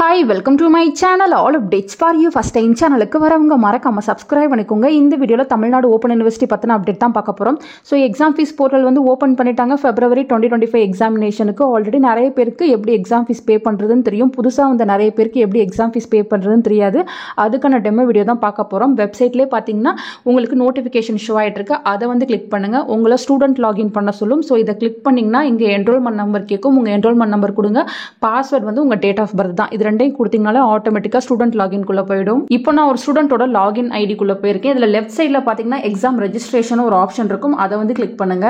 Hi, welcome to my channel. All updates for you. First time சேனலுக்கு வரவங்க மறக்காம subscribe பண்ணிக்கோங்க. இந்த வீடியோல தமிழ்நாடு ஓபன் யுனிவர்சிட்டி பத்தின அப்டேட் தான் பார்க்க போறோம். ஸோ எக்ஸாம் ஃபீஸ் போர்ட்டல் வந்து ஓப்பன் பண்ணிட்டாங்க. February 2025 எக்ஸாமினேஷனுக்கு ஆல்ரெடி நிறைய பேருக்கு எப்படி எக்ஸாம் ஃபீஸ் பே பண்ணுறதுன்னு தெரியும். புதுசாக வந்து நிறைய பேருக்கு எப்படி எக்ஸாம் ஃபீஸ் பே பண்ணுறதுன்னு தெரியாது. அதுக்கான டெமோ வீடியோ தான் பார்க்க போகிறோம். வெப்சைட்லேயே பார்த்தீங்கன்னா உங்களுக்கு நோட்டிஃபிகேஷன் ஷோ ஆகிட்டு இருக்கு. அதை வந்து கிளிக் பண்ணுங்க. உங்களை ஸ்டூடெண்ட் லாகின் பண்ண சொல்லும். ஸோ இதை கிளிக் பண்ணிங்கன்னா இங்கே என்ரோல்மெண்ட் நம்பர் கேட்கும். உங்கள் என்ரோல்மெண்ட் நம்பர் கொடுங்க. பாஸ்வேர்ட் வந்து உங்கள் டேட் ஆஃப் பர்த் தான். இது ரெண்டையும் கொடுத்தீங்கனாலே ஆட்டோமேட்டிக்கா ஸ்டூடெண்ட் லாகின் குள்ள போயிடும். இப்போ நான் ஒரு ஸ்டூடெண்டோட லாகின் ஐடி குள்ள போயிருக்கேன். இதுல லெஃப்ட் சைட்ல பாத்தீங்கன்னா எக்ஸாம் ரெஜிஸ்ட்ரேஷன் ஒரு ஆப்ஷன் இருக்கும். அதை வந்து கிளிக் பண்ணுங்க.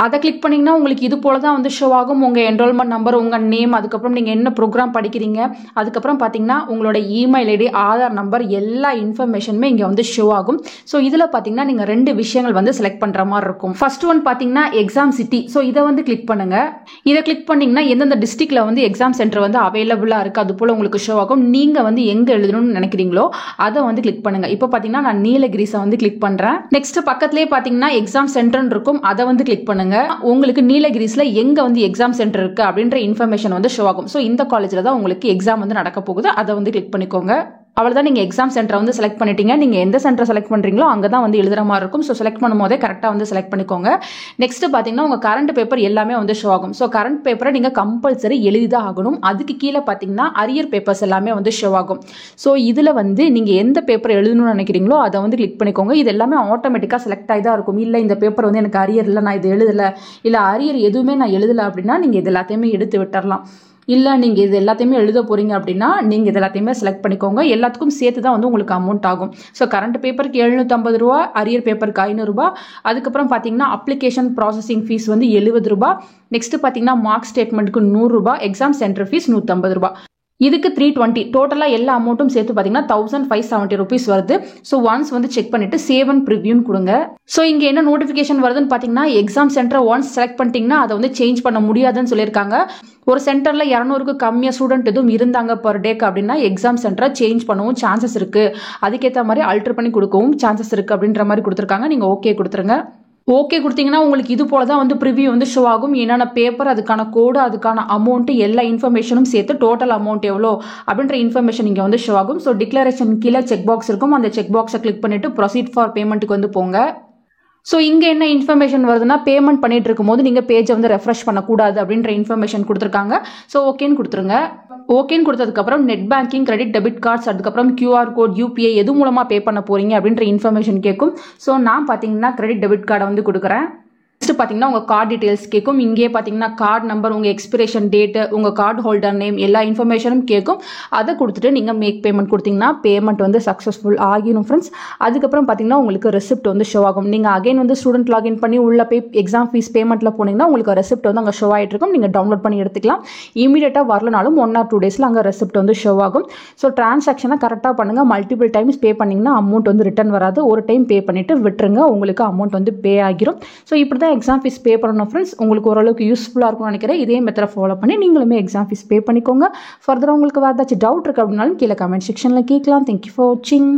அதை கிளிக் பண்ணிங்கன்னா உங்களுக்கு இது போல தான் வந்து ஷோ ஆகும். உங்கள் என்ரோல்மெண்ட் நம்பர், உங்கள் நேம், அதுக்கப்புறம் நீங்கள் என்ன ப்ரோக்ராம் படிக்கிறீங்க, அதுக்கப்புறம் பார்த்தீங்கன்னா உங்களோட இமெயில் ஐடி, ஆதார் நம்பர், எல்லா இன்ஃபர்மேஷனுமே இங்கே வந்து ஷோ ஆகும். ஸோ இதில் பார்த்தீங்கன்னா நீங்கள் ரெண்டு விஷயங்கள் வந்து செலக்ட் பண்ணுற மாதிரி இருக்கும். ஃபர்ஸ்ட் ஒன் பார்த்தீங்கன்னா எக்ஸாம் சிட்டி. ஸோ இதை வந்து கிளிக் பண்ணுங்க. இதை கிளிக் பண்ணிங்கன்னா எந்தெந்த டிஸ்ட்ரிக்ட்ல வந்து எக்ஸாம் சென்டர் வந்து அவைலபிளாக இருக்குது அது போல் உங்களுக்கு ஷோ ஆகும். நீங்கள் வந்து எங்கே எழுதணும்னு நினைக்கிறீங்களோ அதை வந்து கிளிக் பண்ணுங்க. இப்போ பார்த்தீங்கன்னா நான் நீலகிரிஸை வந்து கிளிக் பண்ணுறேன். நெக்ஸ்ட் பக்கத்துலேயே பார்த்தீங்கன்னா எக்ஸாம் சென்டர்னு இருக்கும். அதை வந்து கிளிக் பண்ணுங்க. உங்களுக்கு நீலகிரிஸ்ல எங்க வந்து எக்ஸாம் சென்டர் இருக்கு அப்படின்ற இன்ஃபர்மேஷன் வந்து ஷோ ஆகும். ஸோ இந்த காலேஜ்ல தான் உங்களுக்கு எக்ஸாம் வந்து நடக்க போகுது. அதை வந்து கிளிக் பண்ணிக்கோங்க. அவ்வளோதான், நீங்கள் எக்ஸாம் சென்டரை வந்து செலக்ட் பண்ணிட்டீங்க. நீங்கள் எந்த சென்டர் செலக்ட் பண்ணுறீங்களோ அங்கே தான் வந்து எழுதுற மாதிரி இருக்கும். ஸோ செலக்ட் பண்ணும்போதே கரெக்டாக வந்து செலக்ட் பண்ணிக்கோங்க. நெக்ஸ்ட் பார்த்தீங்கன்னா உங்கள் கரண்ட் பேப்பர் எல்லாமே வந்து ஷோ ஆகும். ஸோ கரண்ட் பேப்பரை நீங்கள் கம்பல்சரி எழுதிதான் ஆகணும். அதுக்கு கீழே பார்த்தீங்கன்னா அரியர் பேப்பர்ஸ் எல்லாமே வந்து ஷோ ஆகும். ஸோ இதில் வந்து நீங்கள் எந்த பேப்பர் எழுதணும்னு நினைக்கிறீங்களோ அதை வந்து கிளிக் பண்ணிக்கோங்க. இது எல்லாமே ஆட்டோமேட்டிக்காக செலக்ட் ஆகி தான் இருக்கும். இல்லை இந்த பேப்பர் வந்து எனக்கு அரியர் இல்லை, நான் இது எழுதலை, இல்லை அரியர் எதுவுமே நான் எழுதலை அப்படின்னா நீங்கள் இது எல்லாத்தையுமே எடுத்து விட்டுறலாம். இல்லை நீங்கள் இது எல்லாத்தையுமே எழுத போகிறீங்க அப்படின்னா நீங்கள் இது எல்லாத்தையுமே செலக்ட் பண்ணிக்கோங்க. எல்லாத்துக்கும் சேர்த்து தான் வந்து உங்களுக்கு அமௌண்ட் ஆகும். ஸோ கரண்ட் பேப்பருக்கு 750 ரூபா, அரியர் பேப்பருக்கு 500 ரூபா, அதுக்கப்புறம் பார்த்தீங்கன்னா அப்ளிகேஷன் ப்ராசஸிங் ஃபீஸ் வந்து 70 ரூபா, நெக்ஸ்ட் பார்த்தீங்கன்னா மார்க் ஸ்டேட்மெண்ட்டுக்கு 100 ரூபா, எக்ஸாம் சென்டர் ஃபீஸ் 150 ரூபா, இதுக்கு 320. டோட்டலாக எல்லா அமௌண்ட்டும் சேர்த்து பார்த்தீங்கன்னா 1570 ருபீஸ் வருது. ஸோ ஒன்ஸ் வந்து செக் பண்ணிட்டு சேவ் அண்ட் ப்ரிவ்யூன்னு கொடுங்க. ஸோ இங்கே என்ன நோட்டிஃபிகேஷன் வருதுன்னு பார்த்தீங்கன்னா எக்ஸாம் சென்டர் ஒன்ஸ் செலக்ட் பண்ணிட்டீங்கன்னா அதை வந்து சேஞ்ச் பண்ண முடியாதுன்னு சொல்லியிருக்காங்க. ஒரு சென்டரில் 200க்கு கம்மியாக ஸ்டூடெண்ட் எதுவும் இருந்தாங்க பர் டேக்கு அப்படின்னா எக்ஸாம் சென்டரை சேஞ்ச் பண்ணவும் சான்சஸ் இருக்குது. அதுக்கேற்ற மாதிரி அல்டர் பண்ணி கொடுக்கவும் சான்சஸ் இருக்குது அப்படின்ற மாதிரி கொடுத்துருக்காங்க. நீங்கள் ஓகே கொடுத்துருங்க. ஓகே கொடுத்தீங்கன்னா உங்களுக்கு இது போல தான் வந்து ப்ரிவ்யூ வந்து ஷோ ஆகும். என்னென்ன பேப்பர், அதுக்கான கோடு, அதுக்கான அமௌண்ட், எல்லா இன்ஃபர்மேஷனும் சேர்த்து டோட்டல் அமௌண்ட் எவ்வளோ அப்படின்ற இன்ஃபர்மேஷன் இங்கே வந்து ஷோ ஆகும். ஸோ டிக்ளரேஷன் கீழே செக் பாக்ஸ் இருக்கும். அந்த செக் பாக்ஸை கிளிக் பண்ணிட்டு ப்ரொசீட் ஃபார் பேமெண்ட்டுக்கு வந்து போங்க. ஸோ இங்கே என்ன இன்ஃபர்மேஷன் வருதுன்னா பேமெண்ட் பண்ணிட்டு இருக்கும்போது நீங்கள் பேஜை வந்து ரெஃப்ரெஷ் பண்ணக்கூடாது அப்படின்ற இன்ஃபர்மேஷன் கொடுத்துருக்காங்க. ஸோ ஓகேன்னு கொடுத்துருங்க. ஓகேன்னு கொடுத்ததுக்கப்புறம் net banking, credit, debit cards, அதுக்கப்புறம் QR கோட், UPI எது மூலமாக பே பண்ண போறீங்க அப்படின்ற இன்ஃபர்மேஷன் கேட்கும். ஸோ நான் பார்த்தீங்கன்னா கிரெடிட் டெபிட் கார்டை வந்து கொடுக்குறேன். நெக்ஸ்ட் பார்த்தீங்கன்னா உங்கள் கார்டு டீட்டெயில்ஸ் கேட்கும். இங்கே பார்த்தீங்கன்னா கார்டு நம்பர், உங்கள் எக்ஸ்பிரேஷன் டேட்டு, உங்கள் கார்டு ஹோல்டர் நேம், எல்லா இன்ஃபர்மேஷனும் கேட்கும். அதை கொடுத்துட்டு நீங்கள் மேக் பேமெண்ட் கொடுத்தீங்கன்னா பேமெண்ட் வந்து சக்ஸஸ்ஃபுல் ஆகிடும் ஃப்ரெண்ட்ஸ். அதுக்கப்புறம் பார்த்தீங்கன்னா உங்களுக்கு ரெசிப்ட் வந்து ஷோ ஆகும். நீங்கள் அகைன் வந்து ஸ்டூடெண்ட் லாகின் பண்ணி உள்ள போய் எக்ஸாம் ஃபீஸ் பேமெண்ட்டில் போனீங்கன்னா உங்களுக்கு ரெசிப்ட் வந்து அங்கே ஷோ ஆகிட்டு இருக்கும். நீங்கள் டவுன்லோட் பண்ணி எடுத்துக்கலாம். இமீடியட்டாக வரலனாலும் 1 or 2 டேஸில் அங்கே ரெசிப்ட் வந்து ஷோ ஆகும். ஸோ டிரான்சாக்ஷனை கரெக்டாக பண்ணுங்கள். மல்டிபிள் டைம்ஸ் பே பண்ணிங்கன்னா அமௌண்ட் வந்து ரிட்டர்ன் வராது. ஒரு டைம் பே பண்ணிவிட்டு விட்டுருங்க, உங்களுக்கு அமௌண்ட் வந்து பே ஆகிரும். ஸோ இப்படி தான் எக்ஸாம் ஃபீஸ் பே பண்ணணும் ஃப்ரெண்ட்ஸ். உங்களுக்கு ஓரளவுக்கு யூஸ்ஃபுல்லாக இருக்கும்னு நினைக்கிறேன். இதே மெத்தடை ஃபாலோ பண்ணி நீங்களுமே எக்ஸாம் ஃபீஸ் பே பண்ணிக்கோங்க. ஃபர்தராக உங்களுக்கு வேறு ஏதாச்சும் டவுட் இருக்குது அப்படின்னாலும் கீழே கமெண்ட் செக்ஷனில் கேட்கலாம். தேங்க்யூ ஃபார் வாட்சிங்.